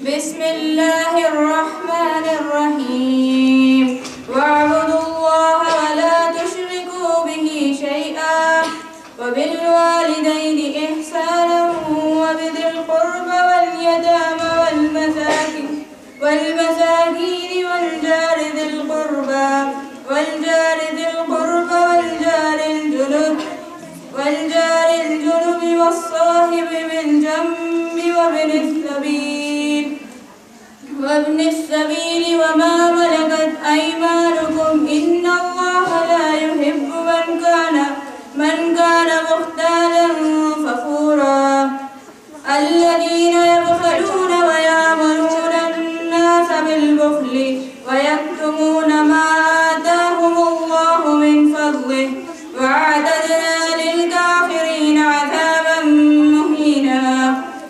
بسم الله الرحمن الرحيم واعبدوا الله ولا تشركوا به شيئا وبالوالدين إحسانا وبذي القربى واليتامى والمساكين والجار ذي القربى والجار الجنب والصاحب بالجنب وابن السبيل وما ملكت أيمانكم إن الله لا يحب من كان مختالا فخورا الذين يبخلون ويأمرون الناس بالبخل ويكتمون ما آتاهم الله من فضله وأعتدنا للكافرين عذابا مهينا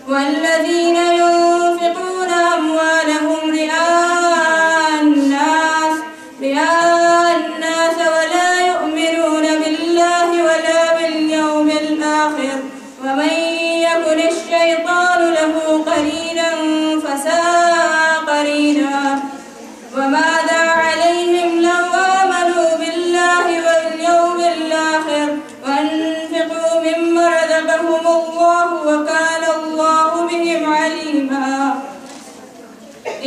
والذين ينفقون أموالهم رئاء الناس ولا يؤمنون بالله ولا باليوم الآخر ومن يكن الشيطان له قرينا فساء قرينا وماذا عليهم لو آمنوا بالله واليوم الآخر وأنفقوا مما رزقهم الله وكان الله بهم عليما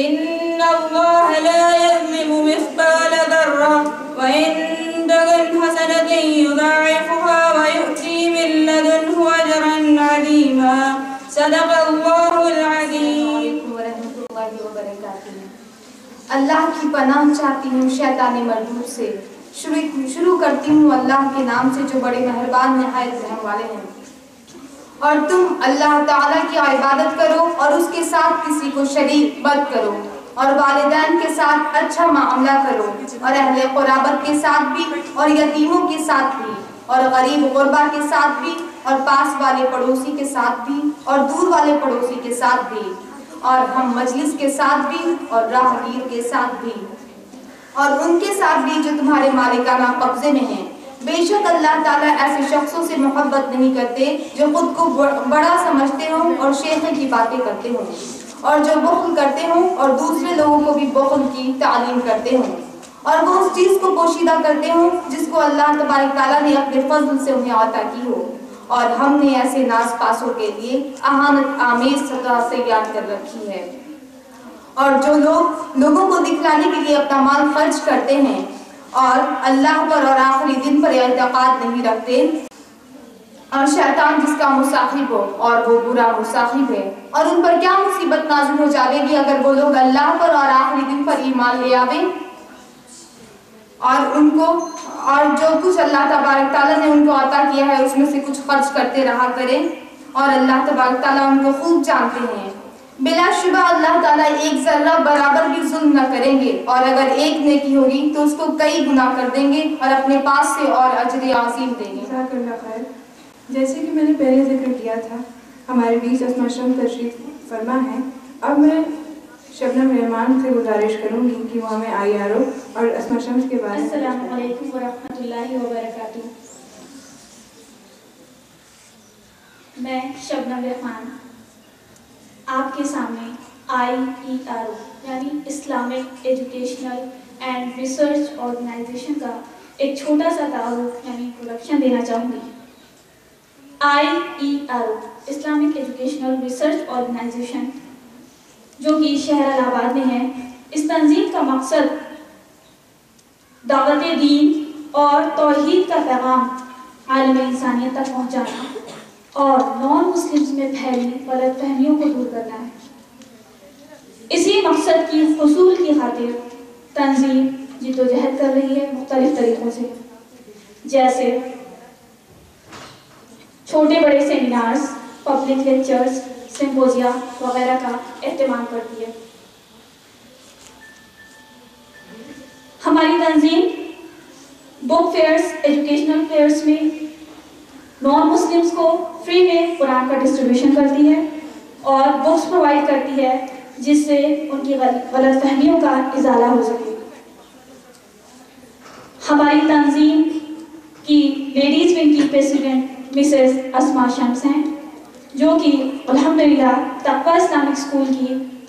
إن الله لا يظلم مثقال ذرة وإن تكن حسنة يضاعفها ويؤتي من لدنه أجرا عظيما صدق الله العظيم ورحمۃ اللہ وبرکاتہ۔ اللہ کی پناہ چاہتی ہوں شیطان مردود سے۔ شروع کرتی ہوں اللہ کے نام سے جو بڑے مہربان نہایت رحم والے ہیں۔ اور تم اللہ تعالیٰ کی عبادت کرو اور اس کے ساتھ کسی کو شریک مت کرو اور والدین کے ساتھ اچھا معاملہ کرو اور اہل قرابت کے ساتھ بھی اور یتیموں کے ساتھ بھی اور غریب غربا کے ساتھ بھی اور پاس والے پڑوسی کے ساتھ بھی اور دور والے پڑوسی کے ساتھ بھی اور ہم مجلس کے ساتھ بھی اور راہگیر کے ساتھ بھی اور ان کے ساتھ بھی جو تمہارے مالکانہ قبضے میں ہیں۔ بے شک اللہ تعالیٰ ایسے شخصوں سے محبت نہیں کرتے جو خود کو بڑا سمجھتے ہوں اور شیخی کی باتیں کرتے ہوں اور جو بخل کرتے ہوں اور دوسرے لوگوں کو بھی بخل کی تعلیم کرتے ہوں اور وہ اس چیز کو پوشیدہ کرتے ہوں جس کو اللہ تبارک تعالیٰ نے اپنے فضل سے انہیں عطا کی ہو، اور ہم نے ایسے ناز پاسوں کے لیے اہانت آمیز سزا تیار کر رکھی ہے۔ اور جو لوگ لوگوں کو دکھلانے کے لیے اپنا مال خرچ کرتے ہیں اور اللہ پر اور آخری دن پر اعتقاد نہیں رکھتے، اور شیطان جس کا مصاحب ہو اور وہ برا مصاحب ہے، اور ان پر کیا مصیبت نازل ہو جاوے گی اگر وہ لوگ اللہ پر اور آخری دن پر ایمان لے آویں اور جو کچھ اللہ تبارک تعالیٰ نے ان کو عطا کیا ہے اس میں سے کچھ خرچ کرتے رہا کریں، اور اللہ تبارک تعالیٰ ان کو خوب جانتے ہیں۔ بلا شبہ اللہ تعالیٰ ایک ذرہ برابر بھی ظلم نہ کریں گے، اور اگر ایک نیکی ہوگی تو اس کو کئی گنا کر دیں گے اور اپنے پاس سے اور اجر عظیم دیں گے۔ جزاک اللہ خیر۔ جیسے کہ میں نے پہلے ذکر کیا تھا، ہمارے بیچ اسما شمس تشریف فرما ہے۔ اب میں شبنم رحمان سے گزارش کروں گی کہ وہ ہمیں IRO اور اسما شمس کے بارے میں۔ السلام علیکم ورحمۃ اللہ وبرکاتہ۔ میں شبنم رحمان آپ کے سامنے IERO یعنی Islamic educational and research organisation کا ایک چھوٹا سا تعارف یعنی انٹروڈکشن دینا چاہوں گی۔ IERO Islamic educational research organisation جو کہ شہر الہ آباد میں ہے، اس تنظیم کا مقصد دعوت دین اور توحید کا پیغام عالم انسانیت تک پہنچانا اور نان مسلمز میں پھیلی غلط فہمیوں کو دور کرنا ہے۔ اسی مقصد کی حصول کی خاطر تنظیم جدوجہد کر رہی ہے مختلف طریقوں سے، جیسے چھوٹے بڑے سیمینارز، پبلک لیکچرز، سمپوزیا وغیرہ کا اہتمام کرتی ہے۔ ہماری تنظیم بک فیئرز، ایجوکیشنل فیئرز میں نان مسلمز کو فری میں قرآن کا ڈسٹریبیوشن کرتی ہے اور بکس پرووائڈ کرتی ہے جس سے ان کی غلط فہمیوں کا ازالہ ہو سکے۔ ہماری تنظیم کی لیڈیز ونگ کی پریزیڈنٹ مسز اسما شمس ہیں، جو کہ الحمدللہ تقویٰ اسلامک اسکول کی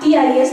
TIS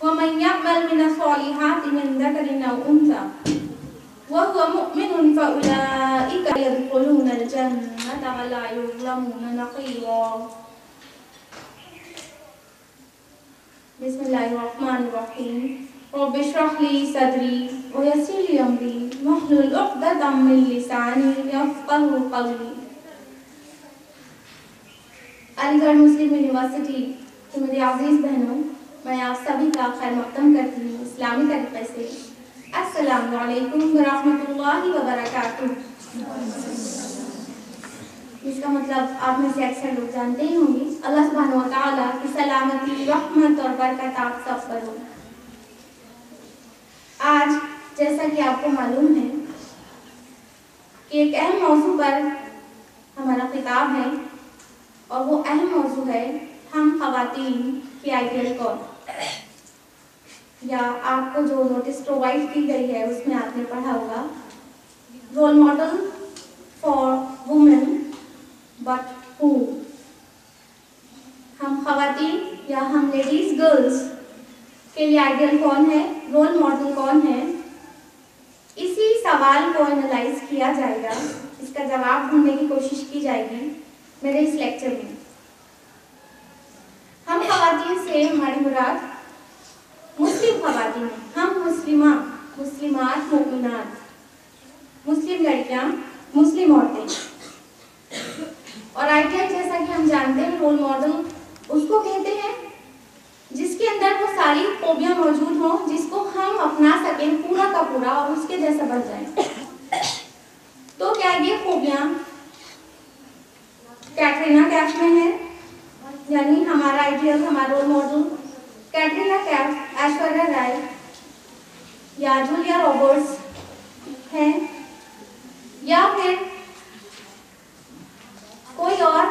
ومن يعمل من الصالحات من ذكر أو أنثى وهو مؤمن فأولئك يدخلون الجنة ولا يظلمون نقيرا. بسم الله الرحمن الرحيم. رب اشرح لي صدري ويسر لي أمري واحلل عقدة من لساني يفقهوا قولي. علیگڑھ مسلم یونیورسٹی کے میرے عزیز بہنوں، میں آپ سبھی کا خیر مقدم کرتی ہوں اسلامی طریقے سے۔ السلام علیکم ورحمۃ اللہ وبرکاتہ۔ اس کا مطلب آپ میں سے اکثر لوگ جانتے ہی ہوں گے۔ اللہ سبحانہ و تعالیٰ کی سلامتی، رحمت اور برکت آپ سب پر ہو۔ آج جیسا کہ آپ کو معلوم ہے کہ ایک اہم موضوع پر ہمارا خطاب ہے، اور وہ اہم موضوع ہے ہم خواتین کی آئیڈیل کون، یا آپ کو جو نوٹس پرووائڈ کی گئی ہے اس میں آپ نے پڑھا ہوگا رول ماڈل فار وومن بٹ ہو۔ ہم خواتین یا ہم لیڈیز گرلز کے لیے آئیڈیل کون ہے، رول ماڈل کون ہے، اسی سوال کو انالائز کیا جائے گا، اس کا جواب ڈھونڈنے کی کوشش کی جائے گی میرے اس لیکچر میں۔ ہم خواتین سے ہماری مراد مسلم خواتین ہیں، ہم مسلمات مومنات، مسلم لڑکیاں، مسلم عورتیں۔ اور آئیڈیل جیسا کہ ہم جانتے ہیں، رول ماڈل اس کو کہتے ہیں جس کے اندر وہ ساری خوبیاں موجود ہوں جس کو ہم اپنا سکیں پورا کا پورا اور اس کے جیسا بن جائیں۔ تو کیا یہ خوبیاں کیٹرینا کیف میں ہے، یعنی ہمارا آئیڈیل، ہمارا رول ماڈل کیٹرینا کیف، ایشوریا رائے یا جولیا رابرٹس ہیں، یا پھر کوئی اور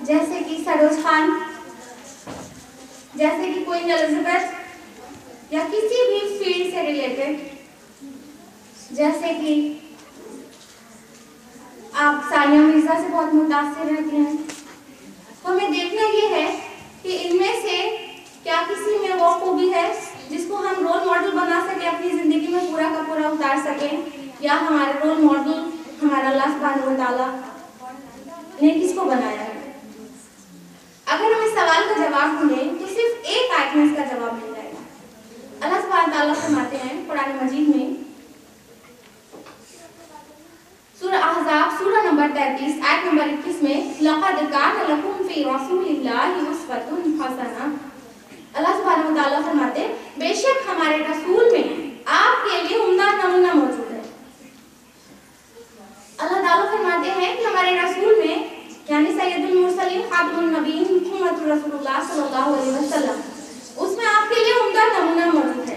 جیسے کہ سروج خان، جیسے کہ کوئین الزبتھ، یا کسی بھی فیلڈ سے ریلیٹڈ، جیسے کہ آپ ثانیہ مرزا سے بہت متاثر رہتی ہیں۔ تو ہمیں دیکھنا یہ ہے کہ ان میں سے کیا کسی میں وہ خوبی ہے جس کو ہم رول ماڈل بنا سکیں، اپنی زندگی میں پورا کا پورا اتار سکیں، یا ہمارا رول ماڈل ہمارا اللہ سبحانہ و تعالیٰ نے کس کو بنایا ہے۔ اگر ہم اس سوال کا جواب ڈھونڈیں تو صرف ایک آیت میں اس کا جواب مل جائے گا۔ اللہ سبحانہ تعالیٰ فرماتے ہیں قرآن مجید میں، سورہ احزاب سورہ نمبر 33 آیت نمبر 21 میں، لَقَدْ كَانَ لَكُمْ فِي رَسُولِ اللَّهِ أُسْوَةٌ حَسَنَةٌ۔ اللہ سبحانہ وتعالیٰ فرماتے ہیں بے شک ہمارے رسول میں آپ کے لیے عمدہ نمونہ موجود ہے۔ اللہ تعالیٰ فرماتے ہیں کہ ہمارے رسول میں، یعنی سید المرسلین خاتم النبیین محمد رسول اللہ صلی اللہ علیہ وسلم، اس میں آپ کے لیے عمدہ نمونہ موجود ہے۔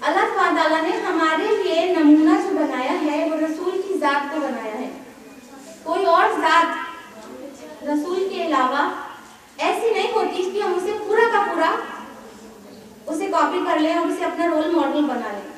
اللہ تعالیٰ نے ہمارے لیے نمونہ جو بنایا ہے وہ رسول کی ذات کو بنایا ہے۔ کوئی اور ذات رسول کے علاوہ ایسی نہیں ہوتی کہ ٹکڑا اسے کاپی کر لیں اور اسے اپنا رول ماڈل بنا لیں.